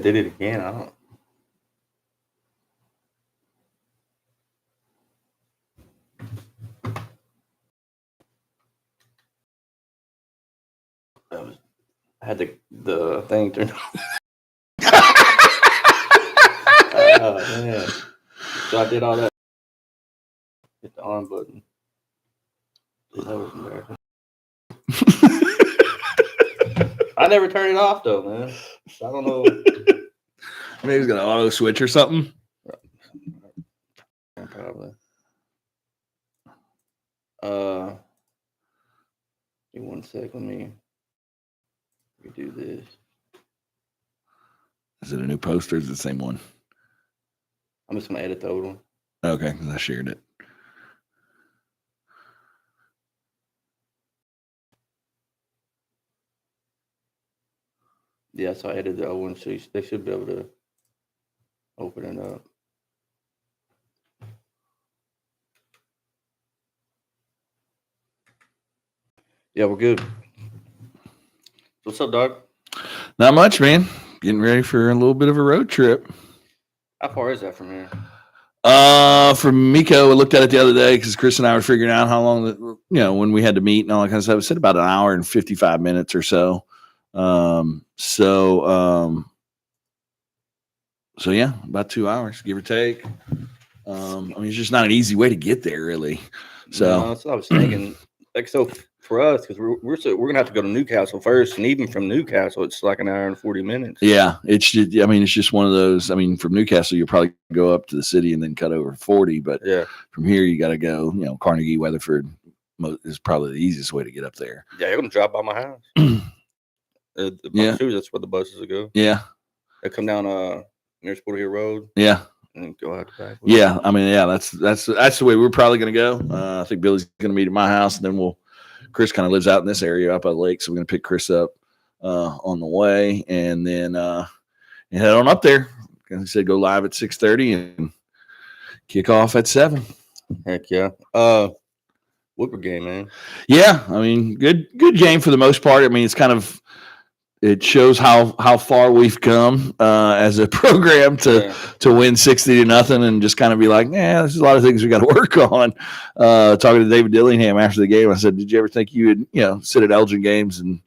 did it again. I don't. I had the thing turned on. Oh, man. So I did all that. Hit the on button. That was embarrassing. I never turned it off, though, man. I don't know. Maybe he's going to auto switch or something. Probably. Give me 1 sec. Let me do this. Is it a new post or is it the same one? I'm just going to edit the old one. Okay, because I shared it. Yeah, so I edited the old one, so they should be able to open it up. Yeah, we're good. What's up, dog? Not much, man. Getting ready for a little bit of a road trip. How far is that from here? From Miko, I looked at it the other day because Chris and I were figuring out how long, when we had to meet and all that kind of stuff. It said about an hour and 55 minutes or so. So yeah, about 2 hours, give or take. It's just not an easy way to get there, really. So no, that's what I was thinking. So for us, because we're gonna have to go to Newcastle first, and even from Newcastle, it's like an hour and 40 minutes. Yeah, it's just one of those. From Newcastle, you'll probably go up to the city and then cut over 40. But yeah, from here, you got to go. Carnegie, Weatherford is probably the easiest way to get up there. Yeah, you're gonna drop by my house. Yeah, that's where the buses will go. Yeah, they come down near Sport Hill Road. Yeah. And go out the back. Yeah, that's the way we're probably going to go. I think Billy's going to meet at my house, and then Chris kind of lives out in this area up by the lake, so we're going to pick Chris up on the way, and then head on up there. As I said, go live at 6:30 and kick off at 7. Heck yeah. Woodward game, man. Yeah, good game for the most part. It's kind of. It shows how far we've come as a program to win 60-0 and just kind of be like, there's a lot of things we got to work on. Talking to David Dillingham after the game, I said, did you ever think you would, sit at Elgin games and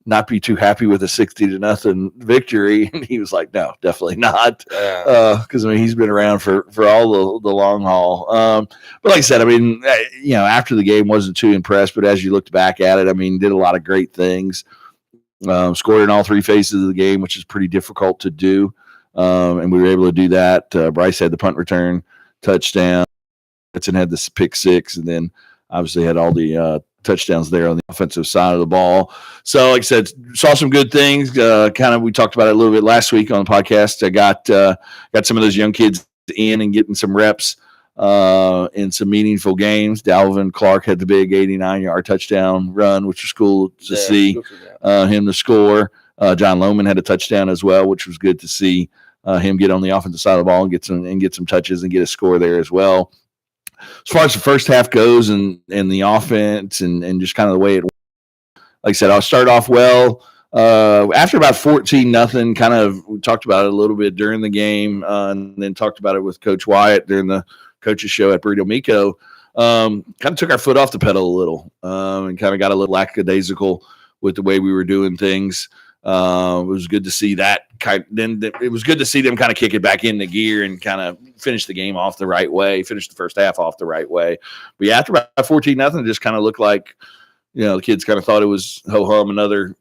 not be too happy with a 60-0 victory? And he was like, no, definitely not. Because he's been around for all the long haul. But like I said, after the game, wasn't too impressed. But as you looked back at it, did a lot of great things. Scored in all 3 phases of the game, which is pretty difficult to do. And we were able to do that. Bryce had the punt return touchdown. Vincent had the pick 6, and then obviously had all the touchdowns there on the offensive side of the ball. So, like I said, saw some good things. We talked about it a little bit last week on the podcast. I got some of those young kids in and getting some reps in some meaningful games. Dalvin Clark had the big 89-yard touchdown run, which was cool to see him to score. John Lohman had a touchdown as well, which was good to see him get on the offensive side of the ball and get some touches and get a score there as well. As far as the first half goes and the offense and just kind of the way it went, like I said, I'll start off well. After about 14-0, kind of we talked about it a little bit during the game, and then talked about it with Coach Wyatt during the coach's show at Burrito Miko. Kind of took our foot off the pedal a little, and kind of got a little lackadaisical with the way we were doing things. It was good to see that it was good to see them kind of kick it back into gear and kind of finish the game off the right way, finish the first half off the right way. But yeah, after about 14-0, it just kind of looked like, the kids kind of thought it was ho-hum, another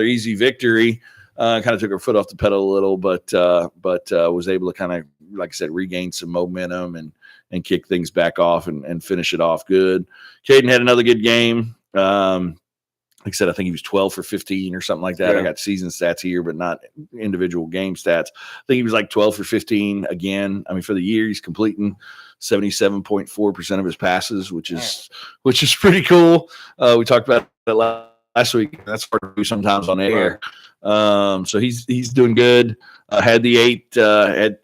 easy victory. Kind of took our foot off the pedal a little, but was able to kind of, like I said, regain some momentum and kick things back off and finish it off good. Caden had another good game. Like I said, I think he was 12 for 15 or something like that. Yeah. I got season stats here, but not individual game stats. I think he was like 12 for 15 again. For the year, he's completing 77.4% of his passes, which is pretty cool. We talked about that last week. That's hard to do sometimes on air. So he's doing good. Had the 8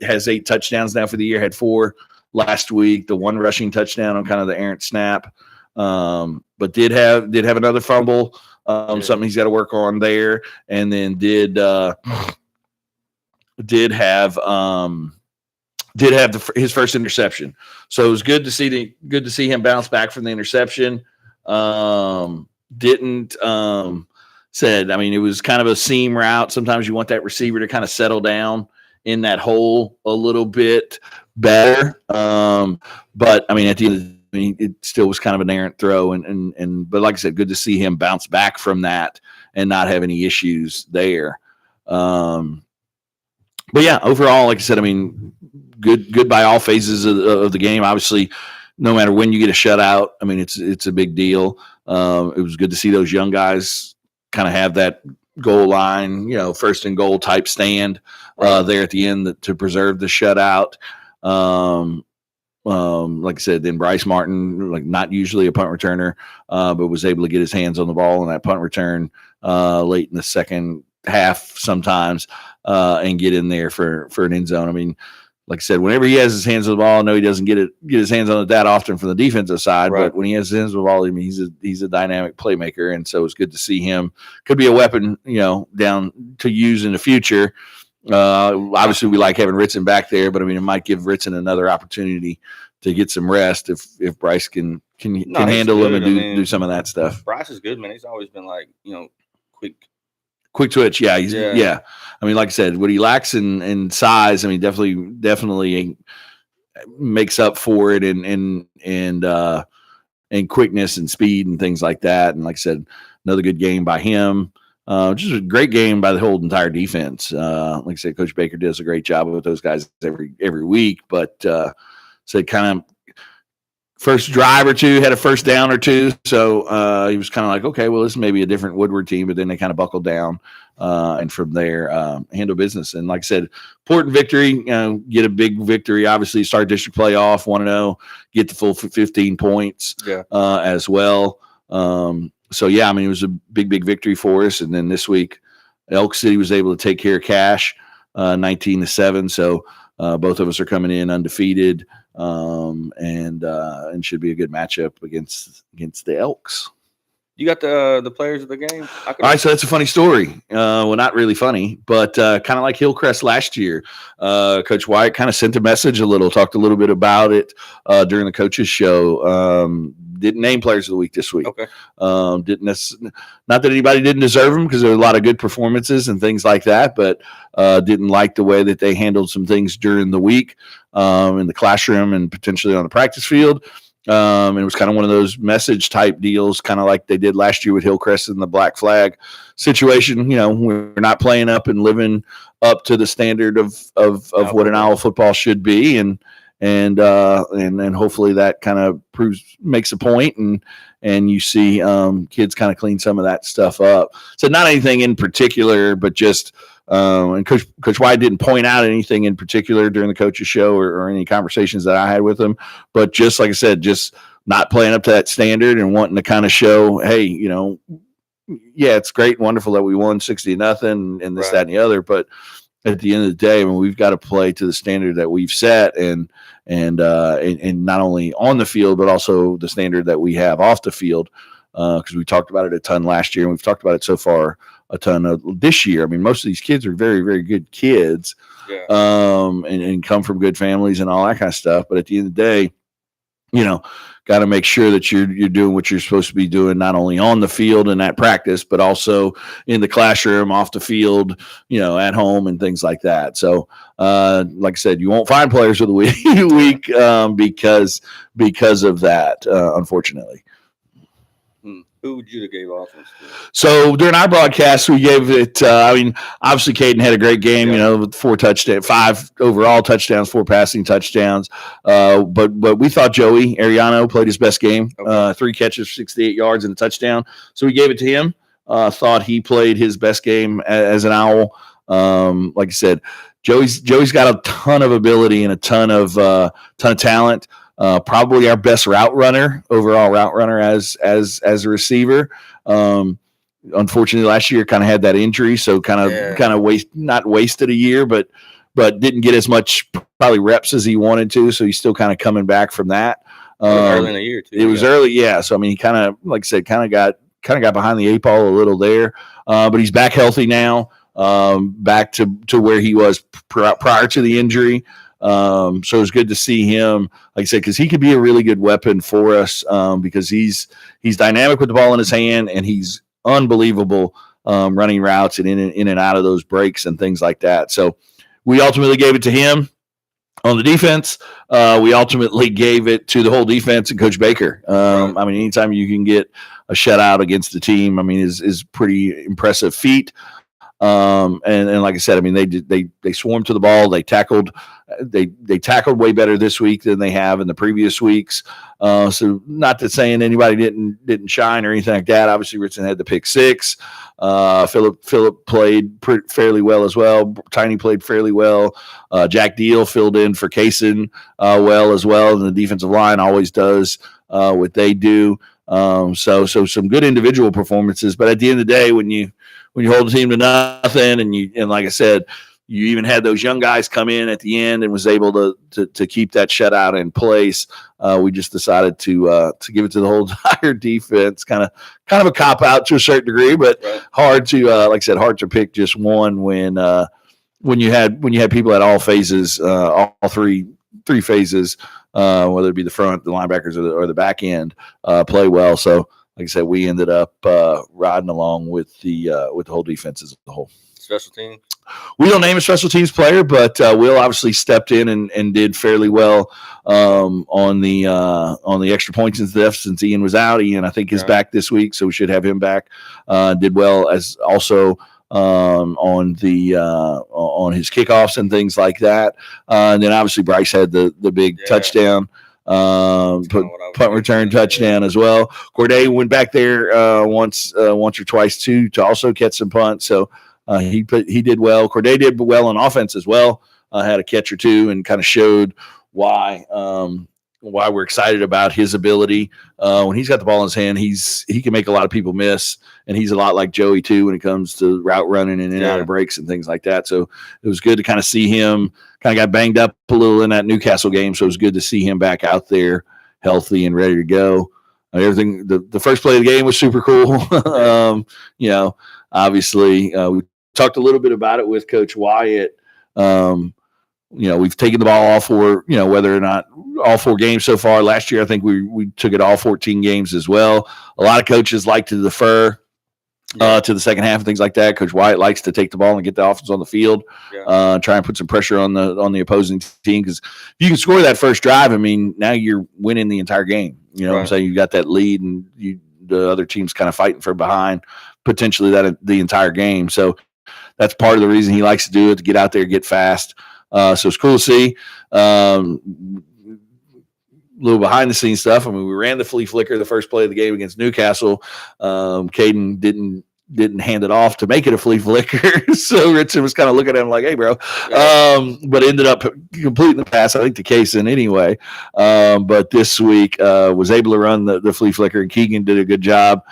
has 8 touchdowns now for the year. Had 4 last week. The 1 rushing touchdown on kind of the errant snap. But did have another fumble. Something he's got to work on there. And then did did have his first interception. So it was good to see him bounce back from the interception. Said, I mean, it was kind of a seam route. Sometimes you want that receiver to kind of settle down in that hole a little bit better. But I mean, at the end of the day, it still was kind of an errant throw. But like I said, good to see him bounce back from that and not have any issues there. But yeah, overall, like I said, I mean, good by all phases of the game. Obviously, no matter when you get a shutout, I mean, it's a big deal. It was good to see those young guys kind of have that goal line, first and goal type stand there at the end to preserve the shutout. Like I said, then Bryce Martin, like not usually a punt returner, but was able to get his hands on the ball on that punt return late in the second half sometimes and get in there for an end zone. I mean, like I said, whenever he has his hands on the ball, I know he doesn't get his hands on it that often from the defensive side, right. But when he has his hands on the ball, I mean, he's a dynamic playmaker, and so it's good to see him. Could be a weapon, down to use in the future. Obviously, we like having Ritson back there, but I mean, it might give Ritson another opportunity to get some rest if Bryce can handle him and do some of that stuff. Bryce is good, man. He's always been like quick twitch. Yeah, yeah. I mean, like I said, what he lacks in size, I mean, definitely makes up for it in quickness and speed and things like that. And like I said, another good game by him. Just a great game by the whole entire defense. Like I said, Coach Baker does a great job with those guys every week. But so kind of first drive or two had a first down or two, so he was kind of like, okay, well, this may be a different Woodward team. But then they kind of buckled down, and from there handle business. And like I said, important victory. Get a big victory. Obviously, start district playoff 1-0, get the full 15 points as well. So, yeah, I mean, it was a big victory for us. And then this week, Elk City was able to take care of Cash 19-7. So both of us are coming in undefeated and should be a good matchup against the Elks. You got the players of the game? All right, so that's a funny story. Well, not really funny, but kind of like Hillcrest last year. Coach White kind of sent a message talked a little bit about it during the coaches show. Didn't name players of the week this week. Okay. Not that anybody didn't deserve them, because there were a lot of good performances and things like that, but didn't like the way that they handled some things during the week in the classroom and potentially on the practice field. It was kind of one of those message type deals, kind of like they did last year with Hillcrest and the Black Flag situation. We're not playing up and living up to the standard of what an Owl football should be. And hopefully that kind of makes a point, and you see kids kind of clean some of that stuff up. So not anything in particular, but just and Coach White didn't point out anything in particular during the coaches show or any conversations that I had with him, but just like I said, just not playing up to that standard and wanting to kind of show, hey, yeah, it's great and wonderful that we won 60-0 and this, that, and the other, but at the end of the day, I mean, we've got to play to the standard that we've set, and not only on the field, but also the standard that we have off the field. Because we talked about it a ton last year, and we've talked about it so far a ton this year. I mean, most of these kids are very, very good kids, and come from good families and all that kind of stuff. But at the end of the day, got to make sure that you're doing what you're supposed to be doing, not only on the field and at practice, but also in the classroom, off the field, at home and things like that. So, like I said, you won't find players of the week because of that, unfortunately. Who would you have gave offense to? So during our broadcast, we gave it. Obviously, Caden had a great game. With 5 overall touchdowns, 4 passing touchdowns. But we thought Joey Ariano played his best game. 3 catches, 68 yards, and a touchdown. So we gave it to him. Thought he played his best game as an Owl. Like I said, Joey's got a ton of ability and a ton of talent. Probably our best overall route runner as a receiver. Unfortunately, last year kind of had that injury, so kind of not wasted a year, but didn't get as much probably reps as he wanted to. So he's still kind of coming back from that. Early in the year too. It was early, yeah. So I mean, he kind of, like I said, kind of got behind the 8 ball a little there, but he's back healthy now. back to where he was prior to the injury. So it was good to see him, like I said, because he could be a really good weapon for us because he's dynamic with the ball in his hand, and he's unbelievable running routes and in and out of those breaks and things like that. So we ultimately gave it to him. On the defense, we ultimately gave it to the whole defense and Coach Baker. I mean, anytime you can get a shutout against the team, I mean, is pretty impressive feat. And like I said, I mean, they swarmed to the ball. They tackled way better this week than they have in the previous weeks. So not that saying anybody didn't shine or anything like that. Obviously, Richardson had the pick six. Phillip played fairly well as well. Tiny played fairly well. Jack Deal filled in for Kaysen well as well. And the defensive line always does what they do. So some good individual performances. But at the end of the day, when you hold the team to nothing, and like I said, you even had those young guys come in at the end and was able to keep that shutout in place. We just decided to give it to the whole entire defense. Kind of a cop out to a certain degree, but hard to like I said, hard to pick just one when you had people at all phases, all three phases, whether it be the front, the linebackers, or the back end, play well. So. Like I said, we ended up riding along with the whole defense as a whole. Special team? We don't name a special teams player, but Will obviously stepped in and did fairly well on the extra points and stuff since Ian was out. Ian, I think, is back this week, so we should have him back. Did well as also on his kickoffs and things like that. And then obviously Bryce had the big touchdown. Punt return touchdown as well. Corday went back there once or twice too to also catch some punts. So he did well. Corday did well on offense as well. Had a catch or two and kind of showed why we're excited about his ability. When he's got the ball in his hand, he can make a lot of people miss, and he's a lot like Joey too when it comes to route running and in and out of breaks and things like that. So it was good to kind of see him. Kind of got banged up a little in that Newcastle game, so it was good to see him back out there healthy and ready to go. Everything. The first play of the game was super cool. Obviously we talked a little bit about it with Coach Wyatt. We've taken the ball all four, whether or not all 4 games so far. Last year, I think we took it all 14 games as well. A lot of coaches like to defer to the second half and things like that. Coach Wyatt likes to take the ball and get the offense on the field, try and put some pressure on the opposing team. Because if you can score that first drive, I mean, now you're winning the entire game. You know what I'm saying? You got that lead, and the other team's kind of fighting from behind, potentially the entire game. So that's part of the reason he likes to do it, to get out there, get fast. So it's cool to see. Little behind the scenes stuff. I mean, we ran the flea flicker the first play of the game against Newcastle. Caden didn't hand it off to make it a flea flicker. So Richard was kind of looking at him like, hey, bro. But ended up completing the pass, I think, to Kaysen anyway. But this week was able to run the flea flicker, and Keegan did a good job.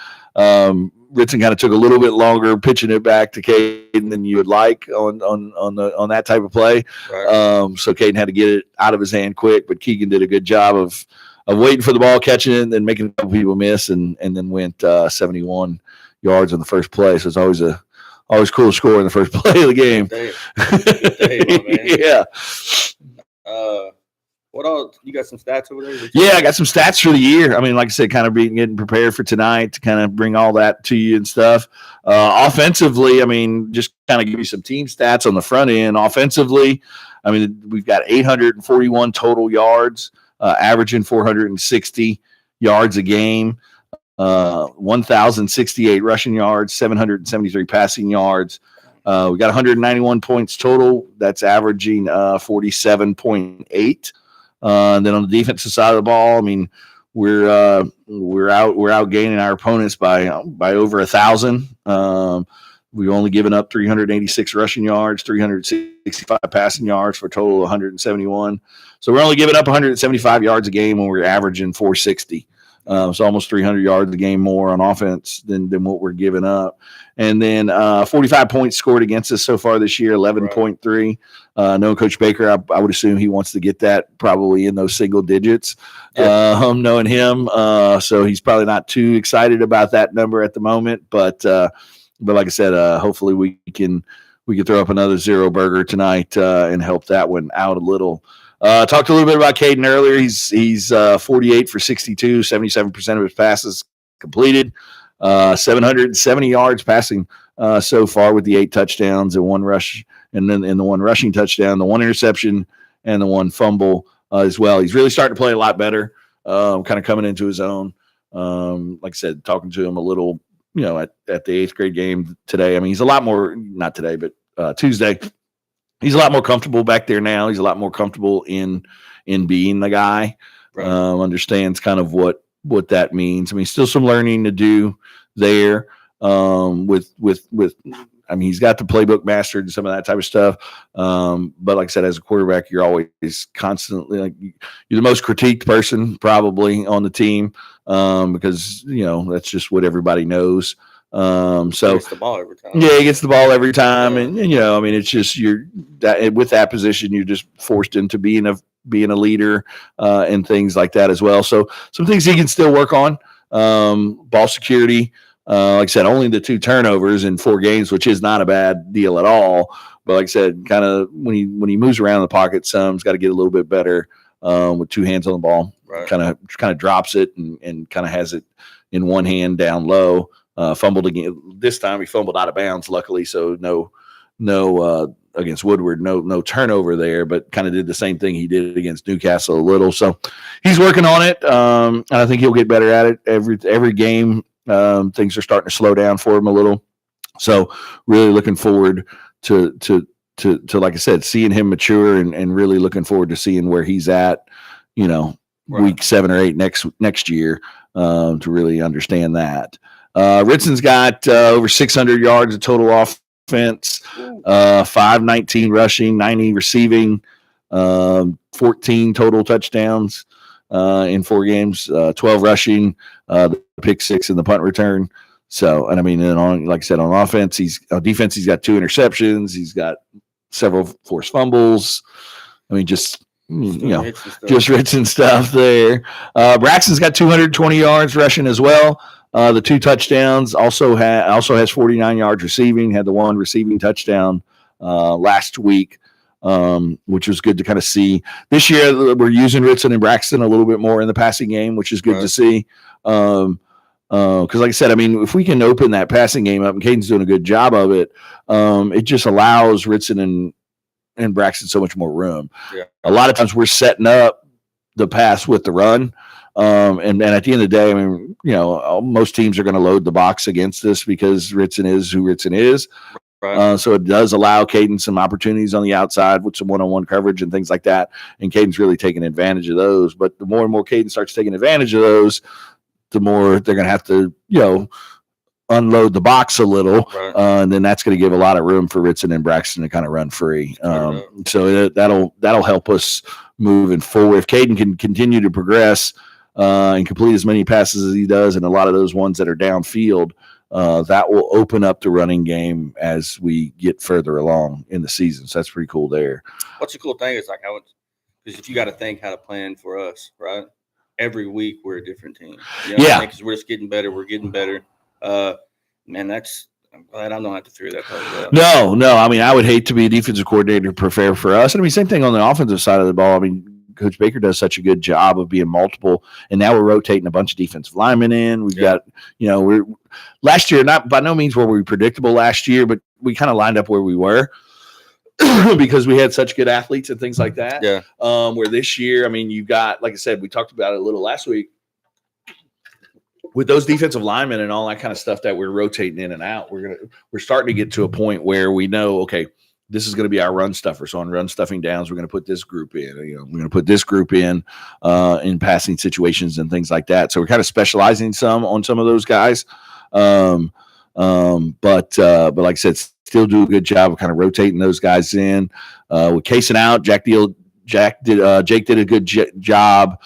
Ritson kind of took a little bit longer pitching it back to Caden than you would like on that type of play. So Caden had to get it out of his hand quick, but Keegan did a good job of waiting for the ball, catching it, and then making a couple people miss, and then went 71 yards on the first play. So it's always cool to score in the first play of the game. Good day, my man. What else? You got some stats over there? Yeah, I got some stats for the year. I mean, like I said, kind of getting prepared for tonight to kind of bring all that to you and stuff. Offensively, I mean, just kind of give you some team stats on the front end. Offensively, I mean, we've got 841 total yards, averaging 460 yards a game, 1,068 rushing yards, 773 passing yards. We got 191 points total. That's averaging 47.8. And then on the defensive side of the ball, I mean, we're outgaining our opponents by over 1,000. We've only given up 386 rushing yards, 365 passing yards for a total of 171. So we're only giving up 175 yards a game when we're averaging 460. So almost 300 yards a game more on offense than what we're giving up. And then 45 points scored against us so far this year, 11.3. Knowing Coach Baker, I would assume he wants to get that probably in those single digits, knowing him. So he's probably not too excited about that number at the moment. But like I said, hopefully we can we could throw up another zero burger tonight and help that one out a little. Talked a little bit about Caden earlier. He's 48 for 62, 77% of his passes completed, 770 yards passing so far with the 8 touchdowns and 1 rush, and then in the 1 rushing touchdown, the 1 interception, and the 1 fumble as well. He's really starting to play a lot better, kind of coming into his own. Like I said, talking to him a little, at the 8th grade game today. I mean, he's a lot more, not today, but Tuesday. He's a lot more comfortable back there now. He's a lot more comfortable in being the guy. Right. Understands kind of what that means. I mean, still some learning to do there. With I mean, he's got the playbook mastered and some of that type of stuff. But like I said, as a quarterback, you're always constantly you're the most critiqued person probably on the team because that's just what everybody knows. So he gets the ball every time. Yeah, he gets the ball every time, and I mean, it's just with that position, you're just forced into being a leader and things like that as well. So some things he can still work on. Ball security, like I said, only the 2 turnovers in 4 games, which is not a bad deal at all. But like I said, kind of when he moves around the pocket, some's got to get a little bit better with 2 hands on the ball. Right. Kind of drops it and kind of has it in one hand down low. Fumbled again. This time he fumbled out of bounds, luckily. So no against Woodward, no turnover there, but kind of did the same thing he did against Newcastle a little. So he's working on it. And I think he'll get better at it every game. Things are starting to slow down for him a little. So really looking forward to like I said, seeing him mature and really looking forward to seeing where he's at, right. Week 7 or 8 next year to really understand that. Ritson's got over 600 yards of total offense, 519 rushing, 90 receiving, 14 total touchdowns in 4 games, 12 rushing, the pick 6 and the punt return. So, and I mean, like I said, on offense, defense, he's got 2 interceptions. He's got several forced fumbles. I mean, just Ritson stuff there. Braxton's got 220 yards rushing as well. The 2 touchdowns, also has 49 yards receiving, had the 1 receiving touchdown last week, which was good to kind of see. This year, we're using Ritson and Braxton a little bit more in the passing game, which is good to see. Because like I said, I mean, if we can open that passing game up, and Caden's doing a good job of it, it just allows Ritson and Braxton so much more room. Yeah. A lot of times we're setting up the pass with the run. And at the end of the day, I mean, most teams are going to load the box against us because Ritson is who Ritson is. Right. So it does allow Caden some opportunities on the outside with some one-on-one coverage and things like that. And Caden's really taking advantage of those. But the more and more Caden starts taking advantage of those, the more they're going to have to, unload the box a little. Right. And then that's going to give a lot of room for Ritson and Braxton to kind of run free. So that'll help us moving forward. If Caden can continue to progress and complete as many passes as he does, and a lot of those ones that are downfield, that will open up the running game as we get further along in the season. So that's pretty cool there. What's the cool thing is because if you got to think how to plan for us, right? Every week we're a different team. Because we're just getting better. We're getting better. Man, I'm glad I don't have to figure that part out. No. I mean, I would hate to be a defensive coordinator to prepare for us. I mean, same thing on the offensive side of the ball. I mean, Coach Baker does such a good job of being multiple, and now we're rotating a bunch of defensive linemen in. We've got, we're last year, not by no means were we predictable last year, but we kind of lined up where we were because we had such good athletes and things like that. Yeah. Where this year, I mean, you got, like I said, we talked about it a little last week with those defensive linemen and all that kind of stuff that we're rotating in and out. We're starting to get to a point where we know, okay, this is going to be our run stuffer. So on run stuffing downs, we're going to put this group in. We're going to put this group in passing situations and things like that. So we're kind of specializing on some of those guys. But like I said, still do a good job of kind of rotating those guys in. With casing out, Jake did a good job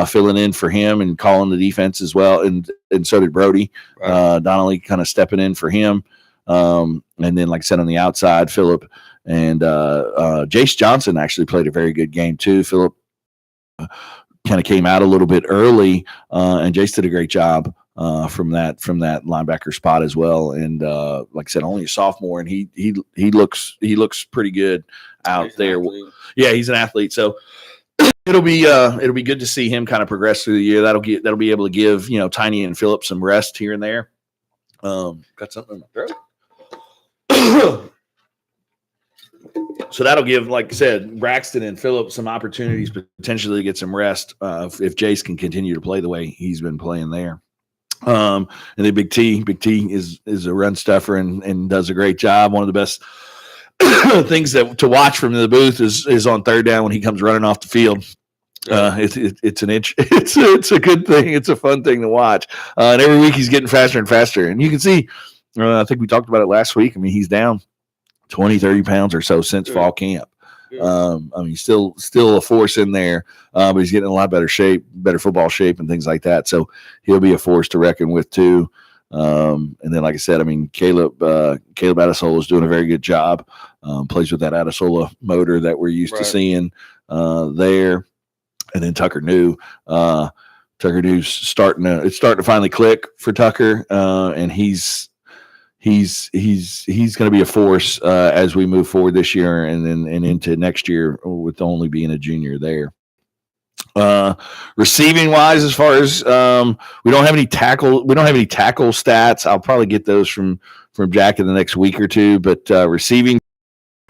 filling in for him and calling the defense as well, and so did Brody. Right. Donnelly kind of stepping in for him. And then, like I said, on the outside, Phillip and Jace Johnson actually played a very good game too. Phillip kind of came out a little bit early, and Jace did a great job from that linebacker spot as well. And like I said, only a sophomore, and he looks pretty good out there. Yeah, he's an athlete. So it'll be good to see him kind of progress through the year. That'll be able to give Tiny and Phillip some rest here and there. Got something in my throat. So that'll give, like I said, Braxton and Phillip some opportunities potentially to get some rest if Jace can continue to play the way he's been playing there. And then Big T is a run stuffer and does a great job. One of the best things to watch from the booth is on third down when he comes running off the field. It's an itch. It's a good thing. It's a fun thing to watch. And every week he's getting faster and faster. And you can see, I think we talked about it last week. I mean, he's down 20, 30 pounds or so since fall camp. I mean, still a force in there, but he's getting in a lot better shape, better football shape and things like that. So he'll be a force to reckon with too. And then, like I said, I mean, Caleb Adesola is doing a very good job. Plays with that Adesola motor that we're used to seeing there. And then Tucker New. Tucker New's starting to finally click for Tucker, and he's going to be a force as we move forward this year and into next year with only being a junior there. Receiving wise, as far as we don't have any tackle stats. I'll probably get those from Jack in the next week or two. But receiving,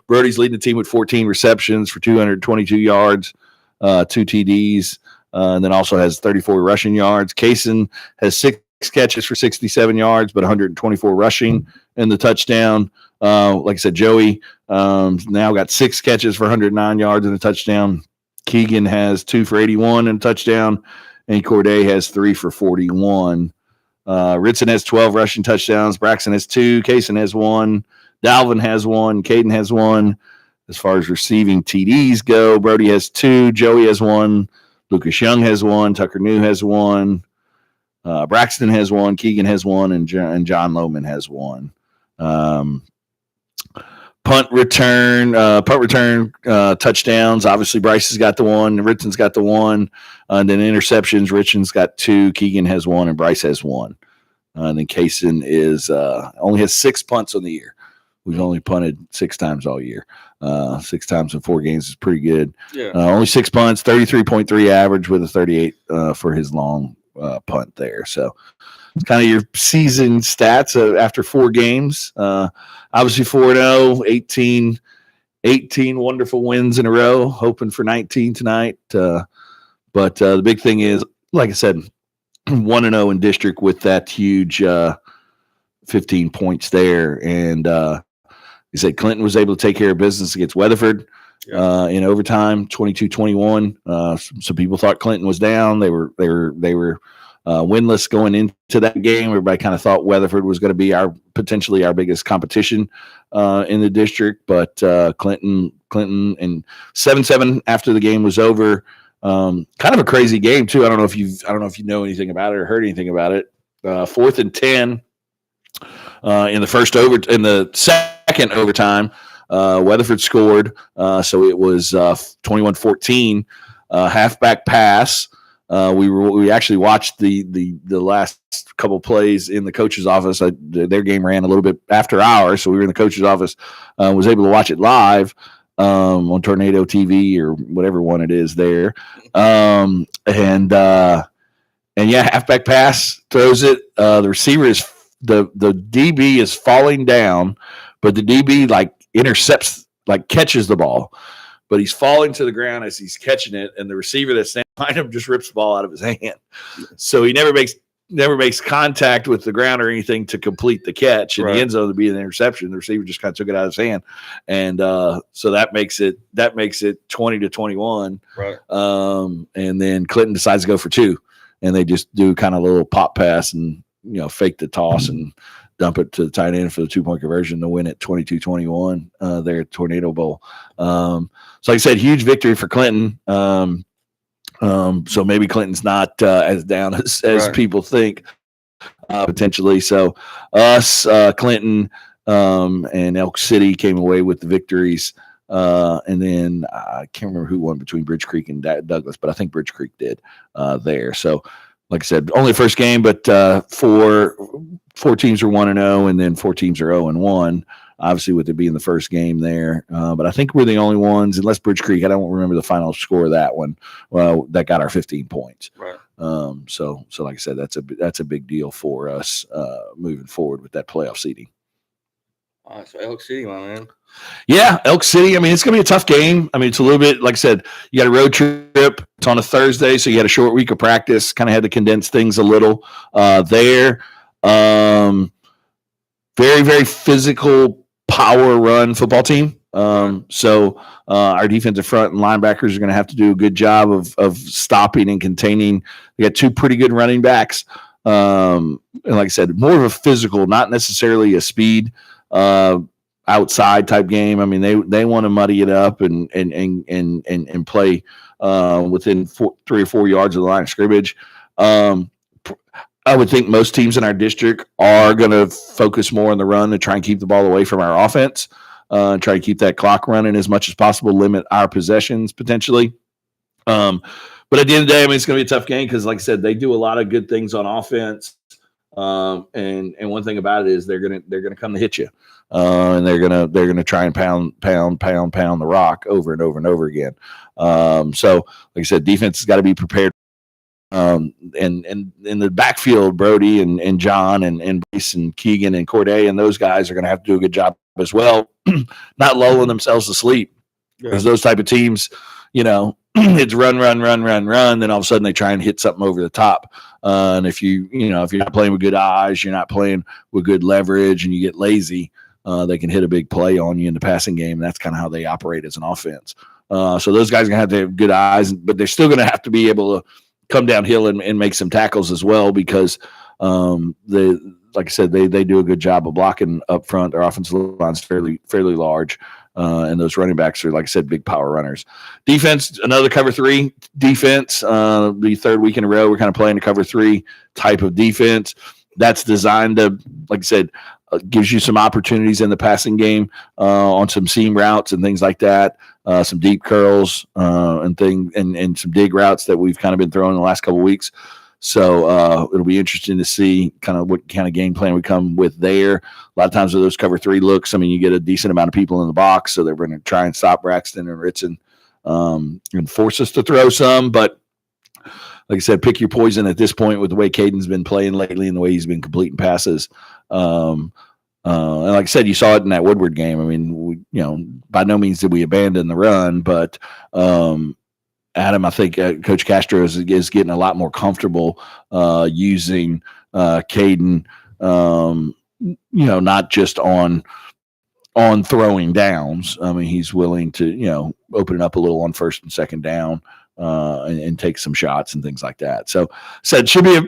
Brody's leading the team with 14 receptions for 222 yards, 2 TDs, and then also has 34 rushing yards. Kaysen has 6 catches for 67 yards, but 124 rushing in the touchdown. Like I said, Joey now got 6 catches for 109 yards in a touchdown. Keegan has 2 for 81 in a touchdown, and Corday has 3 for 41. Ritson has 12 rushing touchdowns. Braxton has 2. Kaysen has 1. Dalvin has 1. Caden has 1. As far as receiving TDs go, Brody has 2. Joey has 1. Lucas Young has 1. Tucker New has 1. Braxton has 1. Keegan has 1. And John Lohman has 1. Punt return touchdowns. Obviously, Bryce has got the 1. Ritson's got the 1. And then interceptions, Richard's got 2. Keegan has 1, and Bryce has 1. And then Kaysen only has 6 punts on the year. We've only punted 6 times all year. 6 times in 4 games is pretty good. Yeah. Only 6 punts, 33.3 average with a 38 for his long punt there. So it's kind of your season stats after 4 games. Obviously 4-0, 18 wonderful wins in a row, hoping for 19 tonight. But the big thing is, like I said, 1-0 in district with that huge 15 points there. And he said Clinton was able to take care of business against Weatherford in overtime, 22-21. Some people thought Clinton was down. They were winless going into that game. Everybody kind of thought Weatherford was going to be potentially our biggest competition in the district, but Clinton and 7-7 after the game was over. Kind of a crazy game too. I don't know if you know anything about it or heard anything about it. 4th and 10 in the second overtime. Weatherford scored, so it was 21-14. Halfback pass. We actually watched the last couple plays in the coach's office. Their game ran a little bit after hours, so we were in the coach's office. Was able to watch it live on Tornado TV or whatever one it is there. And yeah, halfback pass, throws it. The receiver is the DB is falling down, but the DB intercepts, catches the ball. But he's falling to the ground as he's catching it, and the receiver that's standing behind him just rips the ball out of his hand. So he never makes contact with the ground or anything to complete the catch in the end zone to be an interception. The receiver just kind of took it out of his hand, and so that makes it 20-21. Right. And then Clinton decides to go for 2, and they just do kind of a little pop pass and fake the toss and dump it to the tight end for the 2-point conversion to win it 22-21 there at Tornado Bowl. So like I said, huge victory for Clinton. So maybe Clinton's not as down as people think potentially. So us, Clinton, and Elk City came away with the victories. And then I can't remember who won between Bridge Creek and Douglas, but I think Bridge Creek did there. So like I said, only first game, but four teams are 1-0, and then 4 teams are 0-1. Obviously, with it being the first game there, but I think we're the only ones, unless Bridge Creek. I don't remember the final score of that one. Well, that got our 15 points. Right. So like I said, that's a big deal for us moving forward with that playoff seeding. All right, so Elk City, my man. Yeah, Elk City. I mean, it's going to be a tough game. I mean, it's a little bit, like I said, you got a road trip. It's on a Thursday, so you had a short week of practice. Kind of had to condense things a little there. Very, very physical power run football team. So our defensive front and linebackers are going to have to do a good job of stopping and containing. We got 2 pretty good running backs. And like I said, more of a physical, not necessarily a speed outside type game. I mean, they want to muddy it up and play within 3 or 4 yards of the line of scrimmage. I would think most teams in our district are going to focus more on the run and try and keep the ball away from our offense, and try to keep that clock running as much as possible, limit our possessions potentially. But at the end of the day, I mean, it's going to be a tough game because, like I said, they do a lot of good things on offense. And one thing about it is they're gonna come to hit you, and they're gonna try and pound the rock over and over and over again. So like I said, defense has got to be prepared. And in the backfield, Brody and John and Bryce and Keegan and Corday and those guys are going to have to do a good job as well, not lulling themselves to sleep. Because those type of teams, it's run. Then all of a sudden they try and hit something over the top. And if if you're not playing with good eyes, you're not playing with good leverage, and you get lazy, they can hit a big play on you in the passing game. And that's kind of how they operate as an offense. So those guys are going to have good eyes, but they're still going to have to be able to come downhill and make some tackles as well, because like I said, they do a good job of blocking up front. Their offensive line's fairly large. And those running backs are, like I said, big power runners. Defense, another cover 3 defense. The 3rd week in a row, we're kind of playing a cover 3 type of defense. That's designed to, like I said, gives you some opportunities in the passing game on some seam routes and things like that, some deep curls and some dig routes that we've kind of been throwing the last couple of weeks. So it'll be interesting to see kind of what kind of game plan we come with there. A lot of times with those cover 3 looks, I mean, you get a decent amount of people in the box, so they're going to try and stop Braxton and Ritson and force us to throw some. But like I said, pick your poison at this point with the way Caden's been playing lately and the way he's been completing passes. And like I said, you saw it in that Woodward game. I mean, by no means did we abandon the run, but Adam, I think Coach Castro is getting a lot more comfortable using Caden, not just on throwing downs. I mean, he's willing to, open it up a little on 1st and 2nd down and take some shots and things like that. So said should be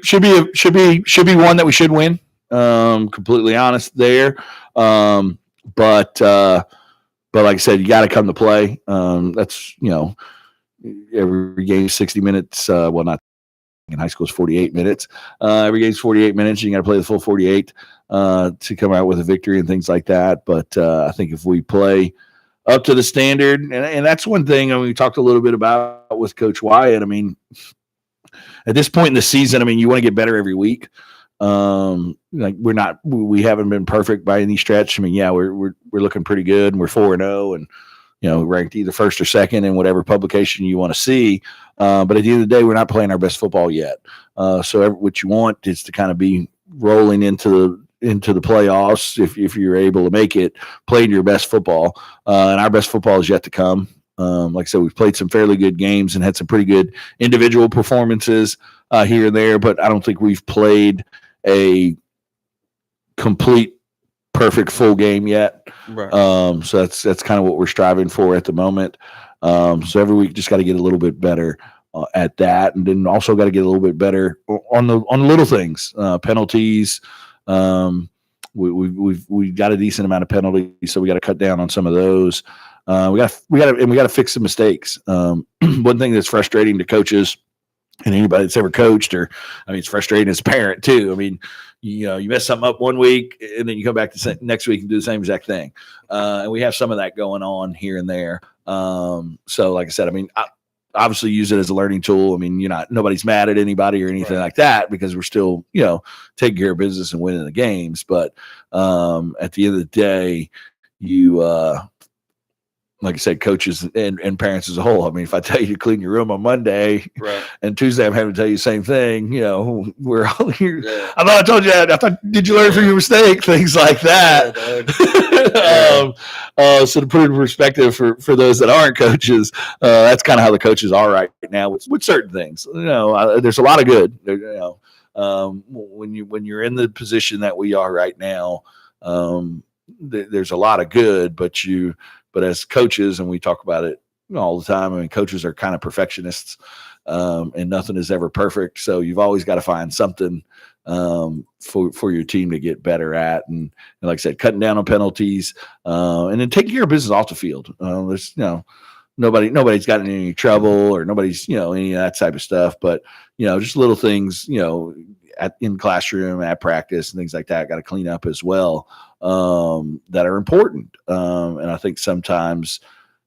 one that we should win. Completely honest there. But like I said, you got to come to play. That's, every game 60 minutes. Well, not in high school is 48 minutes. Every game's 48 minutes. You got to play the full 48 to come out with a victory and things like that. But I think if we play up to the standard, and that's one thing we talked a little bit about with Coach Wyatt. I mean, at this point in the season, I mean, you want to get better every week. We haven't been perfect by any stretch. I mean, yeah, we're looking pretty good, and we're 4-0, and ranked either 1st or 2nd in whatever publication you want to see. But at the end of the day, we're not playing our best football yet. So what you want is to kind of be rolling into the playoffs if you're able to make it, playing your best football. And our best football is yet to come. Like I said, we've played some fairly good games and had some pretty good individual performances here and there, but I don't think we've played a complete perfect full game yet. Right. So that's kind of what we're striving for at the moment. So every week just got to get a little bit better at that, and then also got to get a little bit better on little things, penalties. We've got a decent amount of penalties, so we got to cut down on some of those. We got to fix some mistakes. One thing that's frustrating to coaches and anybody that's ever coached, it's frustrating as a parent too. I mean, you mess something up one week and then you come back to next week and do the same exact thing. And we have some of that going on here and there. So like I said, I mean, obviously use it as a learning tool. I mean, nobody's mad at anybody or anything like that because we're still, taking care of business and winning the games. But at the end of the day, you, like I said, coaches and parents as a whole. I mean, if I tell you to clean your room on Monday and Tuesday I'm having to tell you the same thing, we're all here. Yeah. I thought I told you that. Did you learn from your mistake? Things like that. So to put it in perspective for those that aren't coaches, that's kind of how the coaches are right now with certain things. There's a lot of good. When you're in the position that we are right now, there's a lot of good, but as coaches, and we talk about it all the time, I mean, coaches are kind of perfectionists, and nothing is ever perfect. So you've always got to find something for your team to get better at. And like I said, cutting down on penalties, and then taking care of business off the field. There's, nobody's gotten in any trouble or nobody's, any of that type of stuff. But, just little things, in classroom, at practice and things like that, got to clean up as well, that are important. And I think sometimes,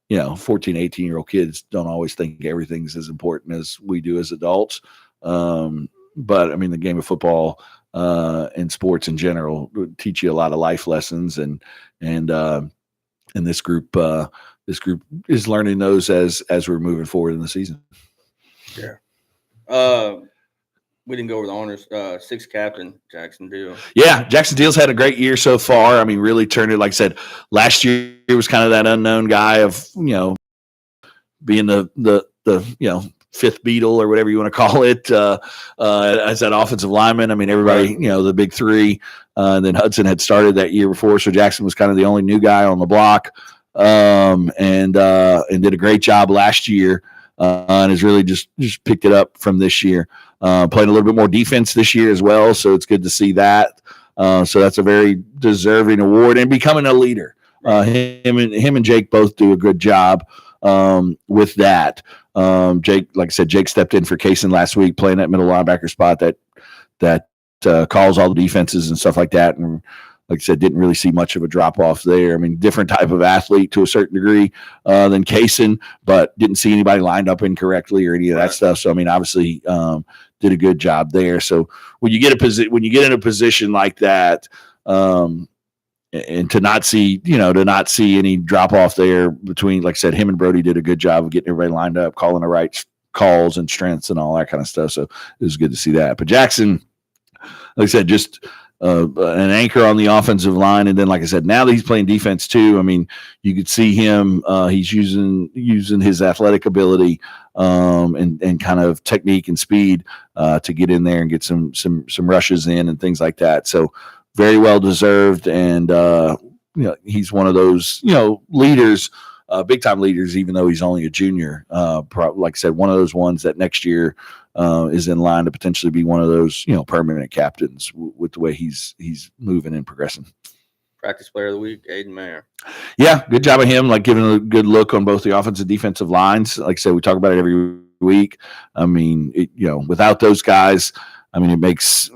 14, 18-year-old kids don't always think everything's as important as we do as adults. But I mean, the game of football and sports in general would teach you a lot of life lessons, and this group is learning those as we're moving forward in the season. Yeah. We didn't go over the honors. Sixth captain, Jackson Deal. Yeah, Jackson Deal's had a great year so far. I mean, really turned it. Like I said, last year it was kind of that unknown guy of being the fifth Beatle or whatever you want to call it, as that offensive lineman. I mean, everybody, the big three. And then Hudson had started that year before, so Jackson was kind of the only new guy on the block, and did a great job last year, and has really just picked it up from this year. Playing a little bit more defense this year as well, so it's good to see that. So that's a very deserving award, and becoming a leader. Him and Jake both do a good job with that. Jake, like I said, Jake stepped in for Kaysen last week, playing that middle linebacker spot that calls all the defenses and stuff like that. And like I said, didn't really see much of a drop off there. I mean, different type of athlete to a certain degree than Kaysen, but didn't see anybody lined up incorrectly or any of that stuff. So I mean, obviously, did a good job there. So when you get in a position like that, and to not see any drop off there between, like I said, him and Brody did a good job of getting everybody lined up, calling the right calls and strengths and all that kind of stuff. So it was good to see that. But Jackson, like I said, just an anchor on the offensive line. And then, like I said, now that he's playing defense too, I mean, you could see him, he's using his athletic ability, and kind of technique and speed, to get in there and get some rushes in and things like that. So very well deserved. And, he's one of those, leaders, big time leaders, even though he's only a junior. Like I said, one of those ones that next year is in line to potentially be one of those, permanent captains with the way he's moving and progressing. Practice player of the week, Aiden Mayer. Yeah, good job of him, like giving a good look on both the offensive and defensive lines. Like I said, we talk about it every week. I mean, without those guys, I mean, it makes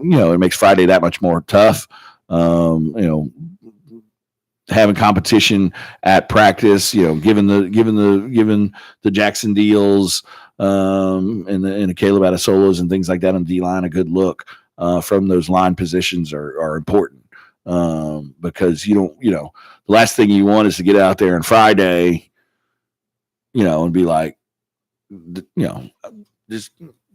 Friday that much more tough. Having competition at practice, given the Jackson Deals, and the Caleb Adesolas and things like that on D-line, a good look from those line positions are important, because the last thing you want is to get out there on Friday, and be like,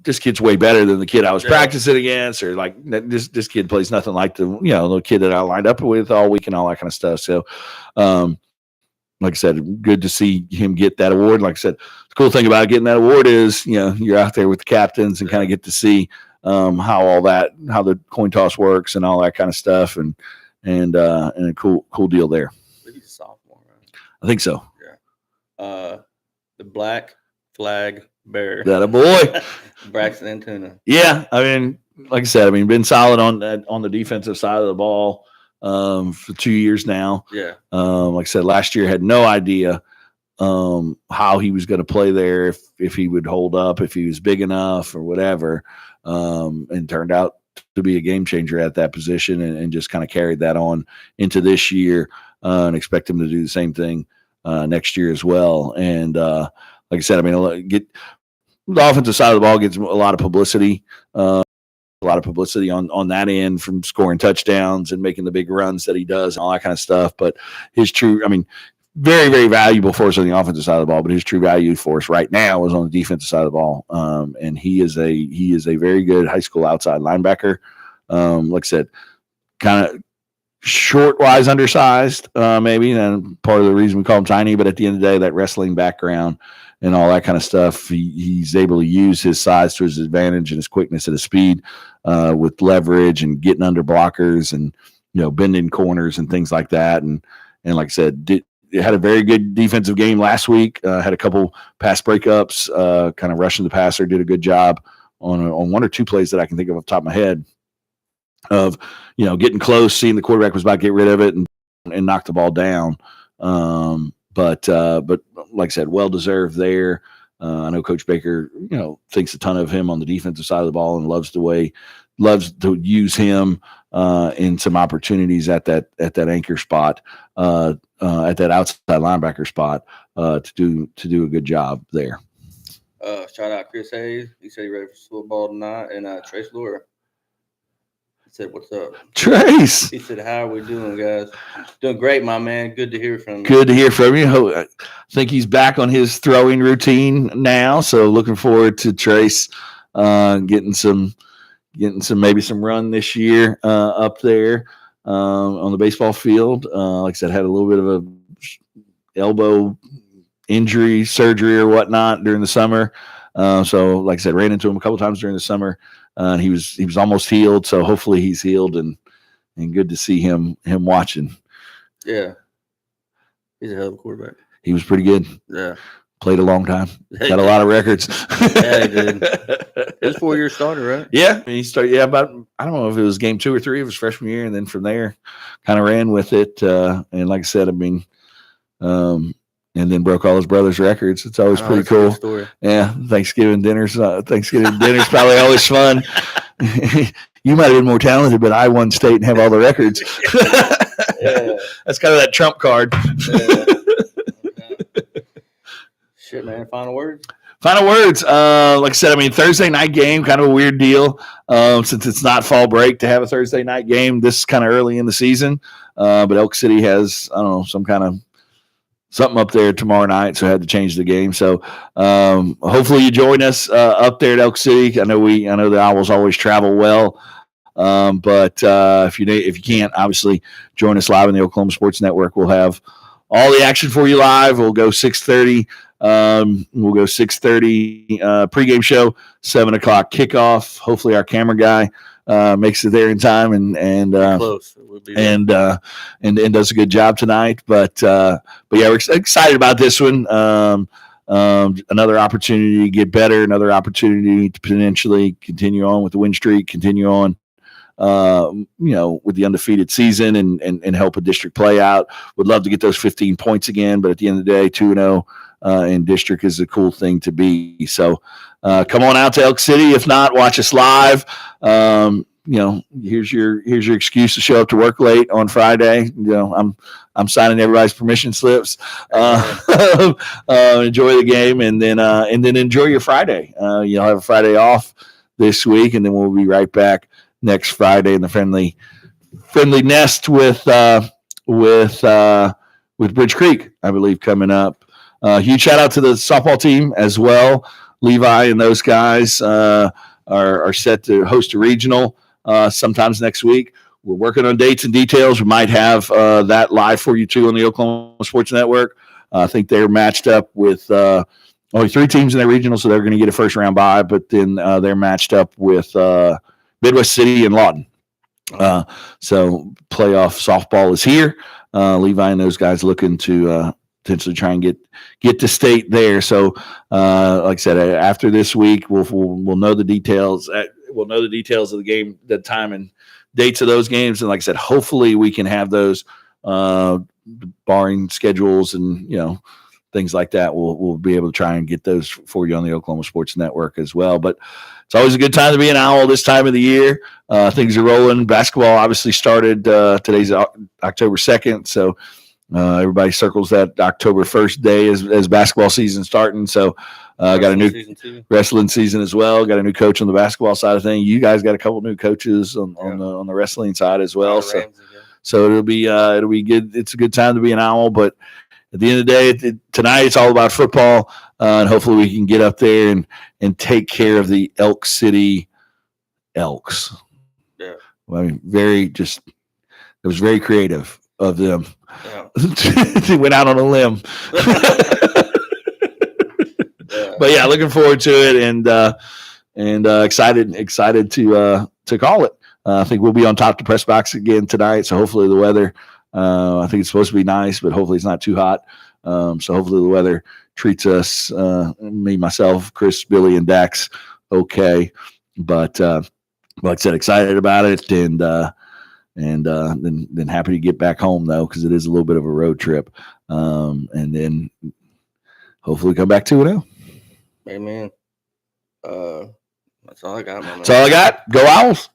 this kid's way better than the kid I was practicing against, or like this kid plays nothing like the kid that I lined up with all week and all that kind of stuff. So, like I said, good to see him get that award. Like I said, the cool thing about getting that award is, you're out there with the captains and kind of get to see how the coin toss works and all that kind of stuff, and a cool deal there. I think he's a sophomore, right? I think so. Yeah. The Black Flag Bear. That a boy. Braxton Antuna. Yeah, I mean, like I said, been solid on the defensive side of the ball for 2 years now. Yeah. Like I said, last year had no idea how he was going to play there, if he would hold up, if he was big enough or whatever, and turned out to be a game changer at that position, and just kind of carried that on into this year, and expect him to do the same thing next year as well. And like I said, the offensive side of the ball gets a lot of publicity. On that end from scoring touchdowns and making the big runs that he does and all that kind of stuff. But very, very valuable for us on the offensive side of the ball, but his true value for us right now is on the defensive side of the ball. And he is a very good high school outside linebacker. Like I said, kind of short-wise undersized, maybe, and part of the reason we call him tiny, but at the end of the day, that wrestling background and all that kind of stuff, he's able to use his size to his advantage and his quickness and his speed with leverage and getting under blockers and, bending corners and things like that. And like I said, had a very good defensive game last week, had a couple pass breakups, kind of rushing the passer, did a good job on one or two plays that I can think of off the top of my head of, getting close, seeing the quarterback was about to get rid of it and knock the ball down. But like I said, well-deserved there. I know Coach Baker, thinks a ton of him on the defensive side of the ball and loves to use him in some opportunities at that anchor spot, at that outside linebacker spot, to do a good job there. Shout out Chris Hayes. He said he's ready for football tonight, and Trace Lure. He said, "What's up, Trace?" He said, "How are we doing, guys? Doing great, my man. Good to hear from you." Good to hear from you. I think he's back on his throwing routine now, so looking forward to Trace getting some maybe some run this year up there on the baseball field. Like I said, had a little bit of a elbow injury, surgery or whatnot during the summer. So like I said, ran into him a couple times during the summer. And he was almost healed, so hopefully he's healed and good to see him watching. Yeah, he's a hell of a quarterback. He was pretty good. Yeah, played a long time. Got a lot of records. Yeah, he did. It was 4-year starter, right? Yeah, he started. Yeah, about I don't know if it was game 2 or 3 of his freshman year, and then from there, kind of ran with it. And like I said, and then broke all his brother's records. It's always pretty cool. Yeah, Thanksgiving dinner's probably always fun. You might have been more talented, but I won state and have all the records. Yeah. That's kind of that trump card. Yeah. Shit, man. Final words? Like I said, Thursday night game, kind of a weird deal since it's not fall break to have a Thursday night game this kind of early in the season. But Elk City has, some kind of something up there tomorrow night, so I had to change the game. So hopefully you join us up there at Elk City. I know the Owls always travel well, but if you can't, obviously join us live on the Oklahoma Sports Network. We'll have all the action for you live. We'll go 6:30. Pregame show, 7:00 kickoff. Hopefully our camera guy makes it there in time and close. And does a good job tonight. But yeah, we're excited about this one. Another opportunity to get better, another opportunity to potentially continue on with the win streak, continue on, with the undefeated season and help a district play out. Would love to get those 15 points again, but at the end of the day, 2-0 in district is a cool thing to be. So come on out to Elk City. If not, watch us live. Here's your excuse to show up to work late on Friday. I'm signing everybody's permission slips. Enjoy the game and then enjoy your Friday. You'll have a Friday off this week, and then we'll be right back next Friday in the friendly nest with Bridge Creek, I believe, coming up. Huge shout out to the softball team as well. Levi and those guys are set to host a regional sometimes next week. We're working on dates and details. We might have that live for you too on the Oklahoma Sports Network. I think they're matched up with only 3 teams in their regional, so they're going to get a first round bye. But then they're matched up with Midwest City and Lawton. So playoff softball is here. Levi and those guys looking to potentially try and get to state there. So, like I said, after this week, we'll know the details. We'll know the details of the game, the time and dates of those games. And like I said, hopefully we can have those, barring schedules and, things like that. We'll be able to try and get those for you on the Oklahoma Sports Network as well. But it's always a good time to be an Owl this time of the year. Things are rolling. Basketball obviously started. Today's October 2nd. So everybody circles that October 1st day as basketball season starting. So Got a new season too. Wrestling season as well. Got a new coach on the basketball side of things. You guys got a couple new coaches on the wrestling side as well. So it'll be good. It's a good time to be an Owl, but at the end of the day, tonight it's all about football, and hopefully we can get up there and take care of the Elk City Elks. Yeah. Well, I mean, it was very creative of them. Yeah. They went out on a limb. But yeah, looking forward to it and excited to call it. I think we'll be on top of the press box again tonight. So hopefully the weather, I think it's supposed to be nice, but hopefully it's not too hot. So hopefully the weather treats us, me, myself, Chris, Billy, and Dax okay. But like I said, excited about it and then happy to get back home though, because it is a little bit of a road trip. And then hopefully come back 2-0. Amen. That's all I got, man. That's all I got. Go Owls.